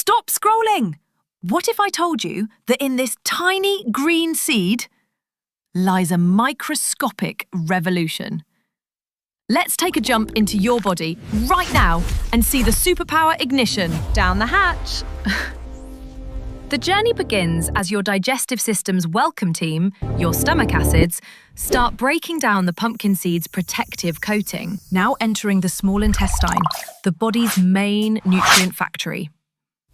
Stop scrolling! What if I told you that in this tiny green seed lies a microscopic revolution? Let's take a jump into your body right now and see the superpower ignition. Down the hatch! The journey begins as your digestive system's welcome team, your stomach acids, start breaking down the pumpkin seed's protective coating. Now entering the small intestine, the body's main nutrient factory.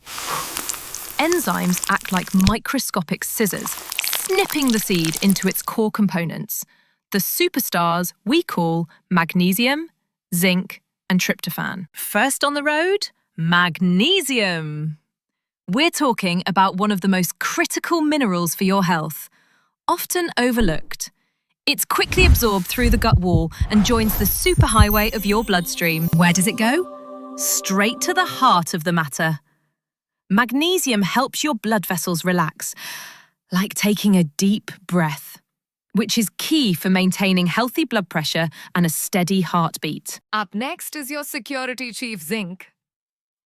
Enzymes act like microscopic scissors, snipping the seed into its core components, the superstars we call magnesium, zinc, and tryptophan. First on the road, magnesium. We're talking about one of the most critical minerals for your health, often overlooked. It's quickly absorbed through the gut wall and joins the superhighway of your bloodstream. Where does it go? Straight to the heart of the matter. Magnesium helps your blood vessels relax, like taking a deep breath, which is key for maintaining healthy blood pressure and a steady heartbeat. Up next is your security chief, Zinc.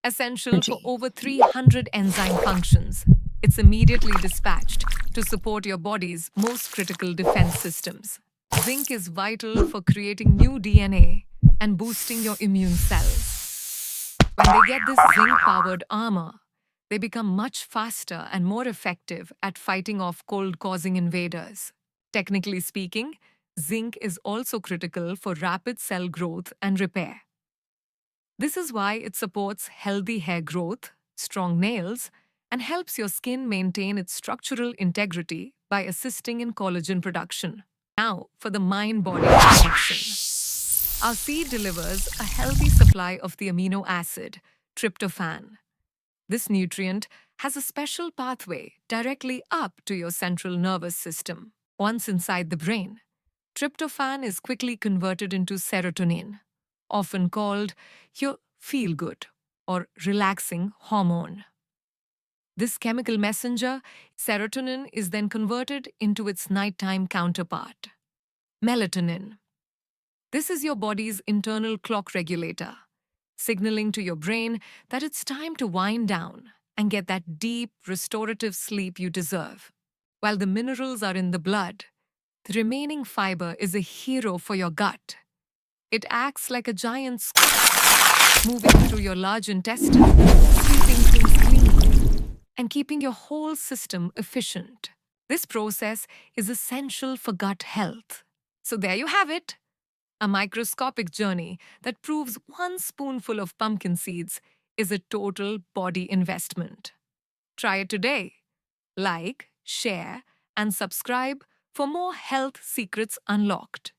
Essential for over 300 enzyme functions, it's immediately dispatched to support your body's most critical defense systems. Zinc is vital for creating new DNA and boosting your immune cells. When they get this zinc-powered armor, they become much faster and more effective at fighting off cold-causing invaders. Technically speaking, zinc is also critical for rapid cell growth and repair. This is why it supports healthy hair growth, strong nails, and helps your skin maintain its structural integrity by assisting in collagen production. Now, for the mind-body connection. Our seed delivers a healthy supply of the amino acid, tryptophan. This nutrient has a special pathway directly up to your central nervous system. Once inside the brain, tryptophan is quickly converted into serotonin, often called your feel-good or relaxing hormone. This chemical messenger, serotonin, is then converted into its nighttime counterpart, melatonin. This is your body's internal clock regulator, signaling to your brain that it's time to wind down and get that deep, restorative sleep you deserve. While the minerals are in the blood, the remaining fiber is a hero for your gut. It acts like a giant squid, moving through your large intestine, sweeping things clean, and keeping your whole system efficient. This process is essential for gut health. So there you have it, a microscopic journey that proves one spoonful of pumpkin seeds is a total body investment. Try it today. Like, share, and subscribe for more health secrets unlocked.